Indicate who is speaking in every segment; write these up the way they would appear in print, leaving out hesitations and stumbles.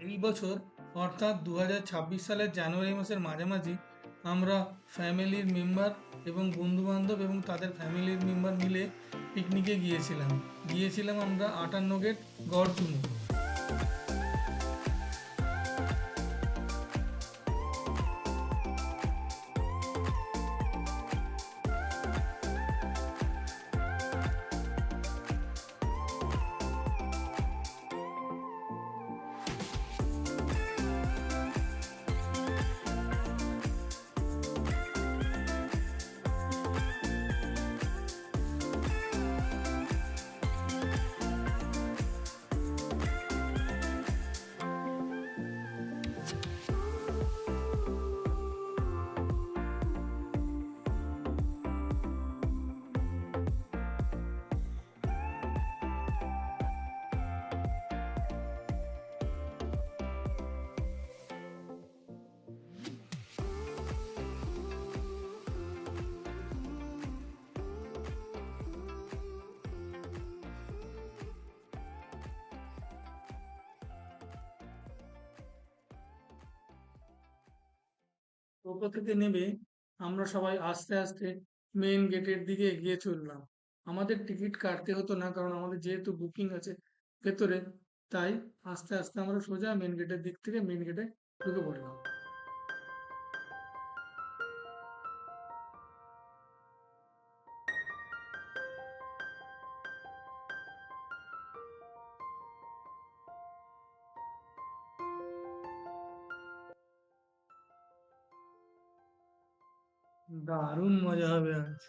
Speaker 1: এই বছর অর্থাৎ 2026 সালের জানুয়ারি মাসের মাঝামাঝি আমরা ফ্যামিলির মেম্বার এবং বন্ধু বান্ধব এবং তাদের ফ্যামিলির মেম্বার মিলে পিকনিকে গিয়েছিলাম আমরা 58 গেট গড়চুমো। টোটো থেকে নেমে আমরা সবাই আস্তে আস্তে মেইন গেটের দিকে এগিয়ে চললাম। আমাদের টিকিট কাটতে হতো না, কারণ আমাদের যেহেতু বুকিং আছে ভেতরে, তাই আস্তে আস্তে আমরা সোজা মেইন গেটের দিক থেকে মেইন গেটে ঢুকে পড়লাম। দারুণ মজা হবে আজ।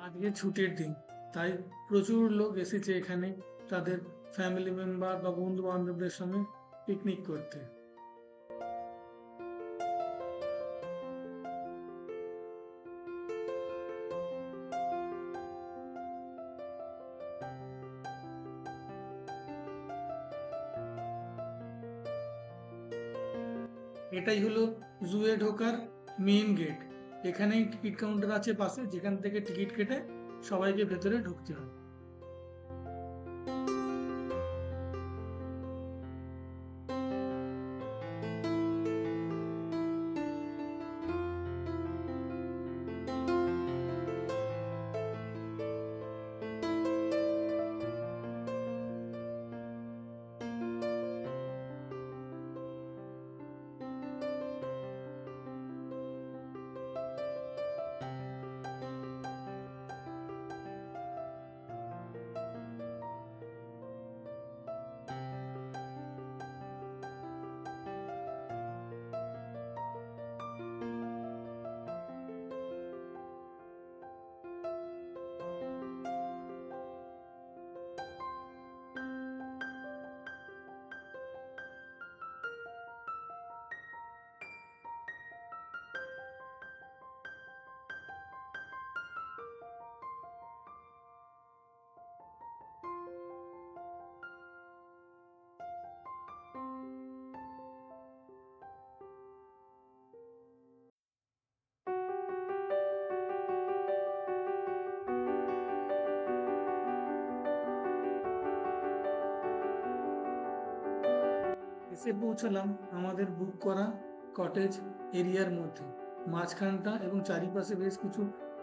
Speaker 1: আজকে ছুটির দিন, তাই প্রচুর লোক এসেছে এখানে তাদের ফ্যামিলি মেম্বার বা বন্ধু বান্ধবদের সঙ্গে পিকনিক করতে। এটাই হলো জুয়ে ঢোকার মেইন গেট। এখানেই টিকিট কাউন্টার আছে পাশে, যেখান থেকে টিকিট কেটে সবাইকে ভেতরে ঢুকতে হয়। এসে পৌঁছালাম আমাদের বুক করা কটেজ এরিয়ার মধ্যে। মাঝখানটা এবং চারিপাশে বেশ কিছু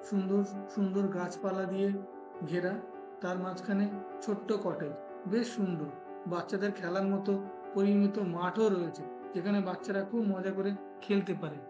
Speaker 1: সুন্দর সুন্দর গাছপালা দিয়ে ঘেরা। তার মাঝখানে ছোট্ট কটেজ, বেশ সুন্দর। বাচ্চাদের খেলার মতো পরিমিত মাঠও রয়েছে, যেখানে বাচ্চারা খুব মজা করে খেলতে পারে।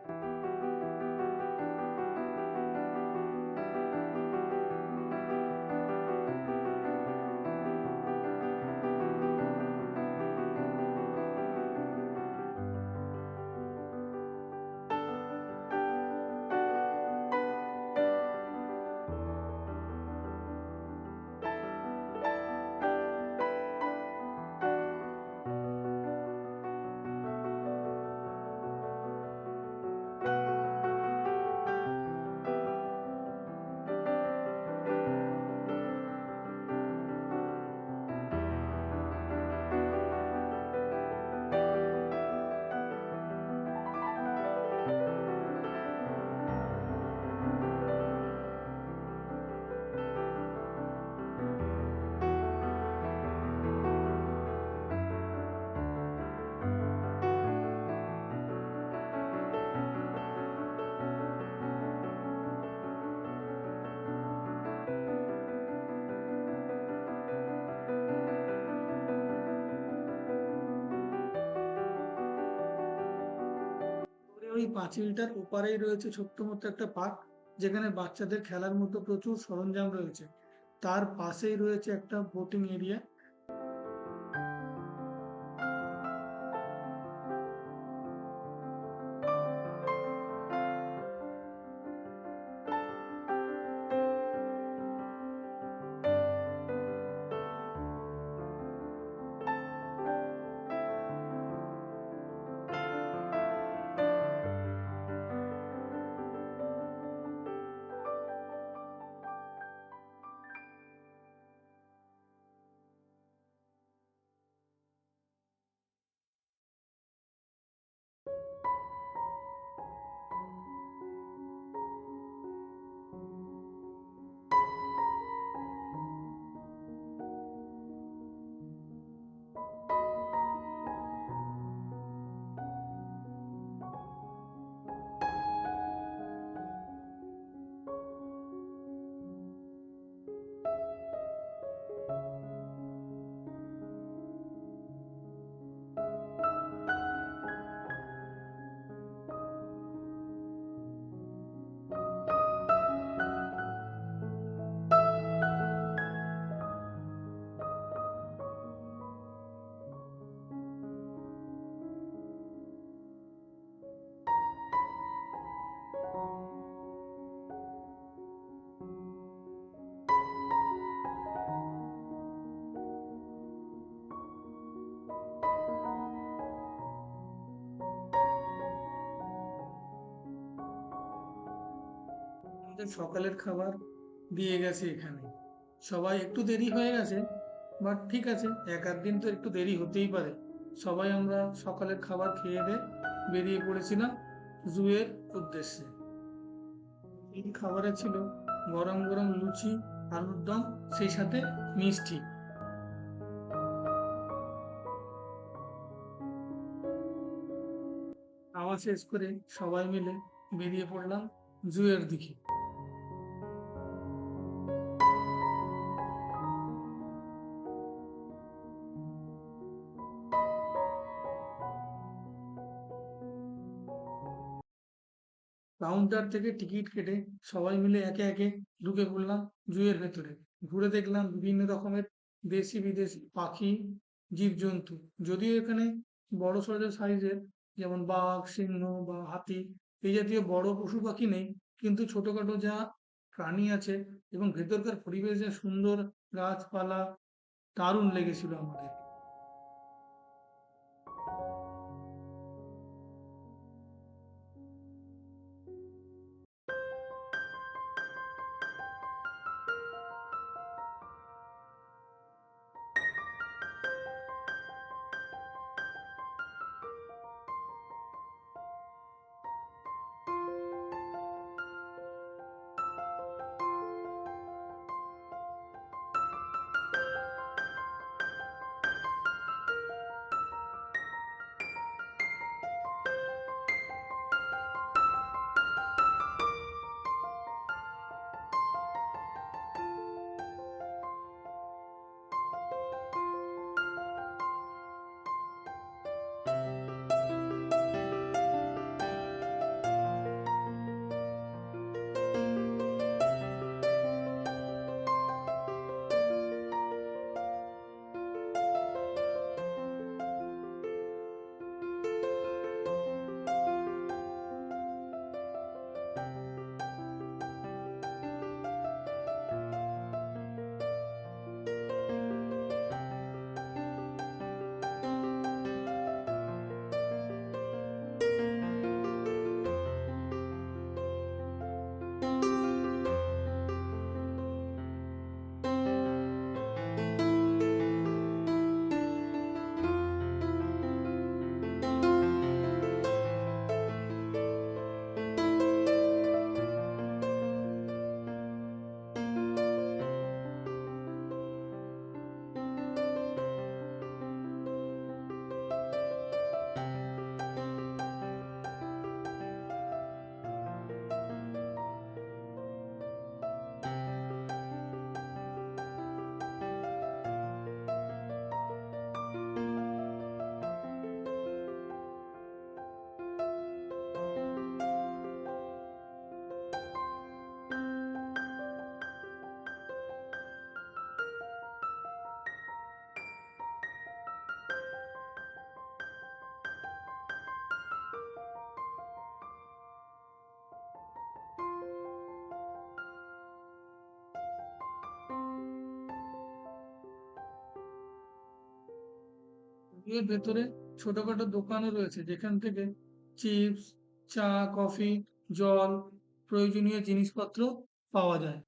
Speaker 1: পাঁচিলটার ওপারেই রয়েছে ছোট্ট মতো একটা পার্ক, যেখানে বাচ্চাদের খেলার মতো প্রচুর সরঞ্জাম রয়েছে। তার পাশেই রয়েছে একটা বোটিং এরিয়া। আমাদের সকালের খাবার দিয়ে গেছে এখানে। সবাই একটু দেরি হয়ে গেছে, বাট ঠিক আছে, এক আধ দিন তো একটু দেরি হতেই পারে। সবাই আমরা সকালের খাবার খেয়ে দিয়ে বেরিয়ে পড়েছিলাম জুয়ের উদ্দেশ্যে। এই খাবারে ছিল গরম গরম লুচি, আলুর দম, সেই সাথে মিষ্টি। খাওয়া শেষ করে সবাই মিলে বেরিয়ে পড়লাম জুয়ের দিকে। কাউন্টার থেকে টিকিট কেটে সবাই মিলে একে একে ঢুকে পড়লাম জুয়ের ভেতরে। ঘুরে দেখলাম বিভিন্ন রকমের দেশি বিদেশি পাখি, জীবজন্তু। যদিও এখানে বড় সড়ো সাইজের, যেমন বাঘ, সিংহ বা হাতি, এই জাতীয় বড় পশু পাখি নেই, কিন্তু ছোটখাটো যা প্রাণী আছে এবং ভেতরকার পরিবেশ যা সুন্দর, গাছপালা, দারুণ লেগেছিল আমাদের। এর ভেতরে ছোটখাটো দোকানও রয়েছে যেখান থেকে চিপস, চা, কফি, জল, প্রয়োজনীয় জিনিসপত্র পাওয়া যায়।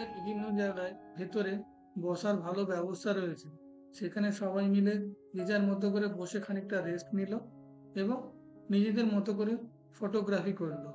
Speaker 1: এর বিভিন্ন জায়গায় ভেতরে বসার ভালো ব্যবস্থা রয়েছে। সেখানে সবাই মিলে যে যার মতো করে বসে খানিকটা রেস্ট নিল এবং নিজেদের মতো করে ফটোগ্রাফি করলো।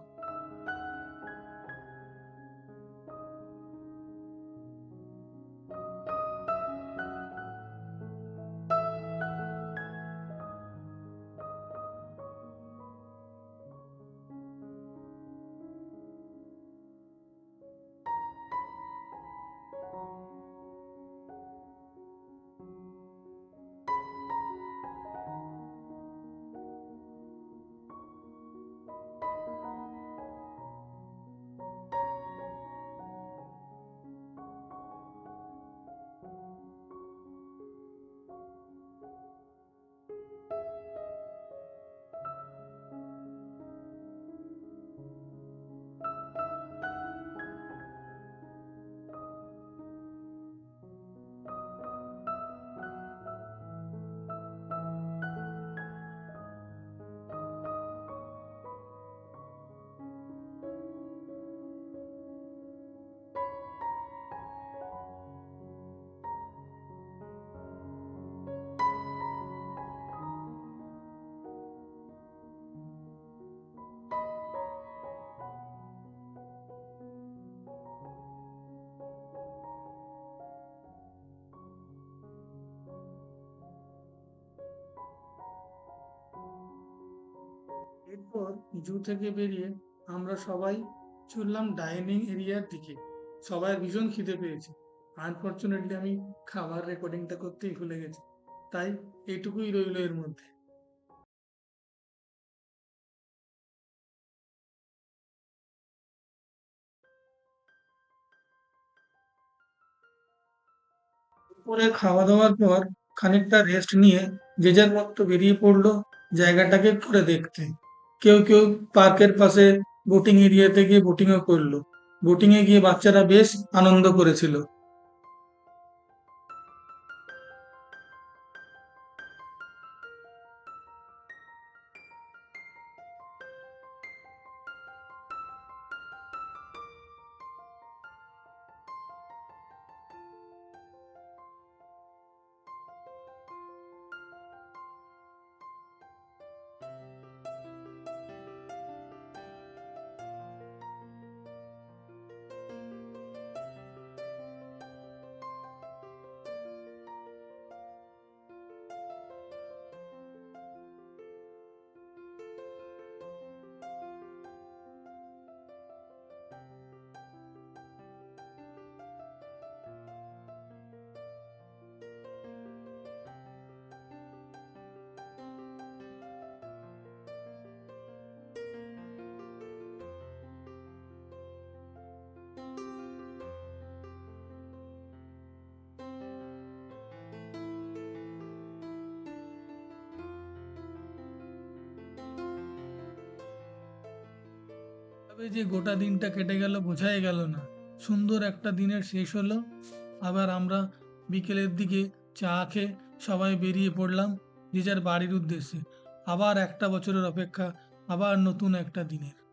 Speaker 1: এরপর জু থেকে বেরিয়ে আমরা সবাই চললাম ডাইনিং এরিয়ার দিকে। সবাই ভীষণ খিদে পেয়েছে। আনফরচুনেটলি আমি খাবার রেকর্ডিংটা করতেই ভুলে গেছি, তাই এইটুকুই রইলো এর মধ্যে। দুপুরে খাওয়া দাওয়ার পর খানিকটা রেস্ট নিয়ে যে যার মতো বেরিয়ে পড়লো জায়গাটাকে ঘুরে দেখতে। কেউ কেউ পার্কের পাশে বোটিং এরিয়াতে গিয়ে বোটিংও করলো। বোটিংয়ে গিয়ে বাচ্চারা বেশ আনন্দ করেছিল। তবে যে গোটা দিনটা কেটে গেল বোঝাই গেল না। সুন্দর একটা দিনের শেষ হলো। আবার আমরা বিকেলের দিকে চা খেয়ে সবাই বেরিয়ে পড়লাম যে যার বাড়ির উদ্দেশ্যে। আবার একটা বছরের অপেক্ষা, আবার নতুন একটা দিনের।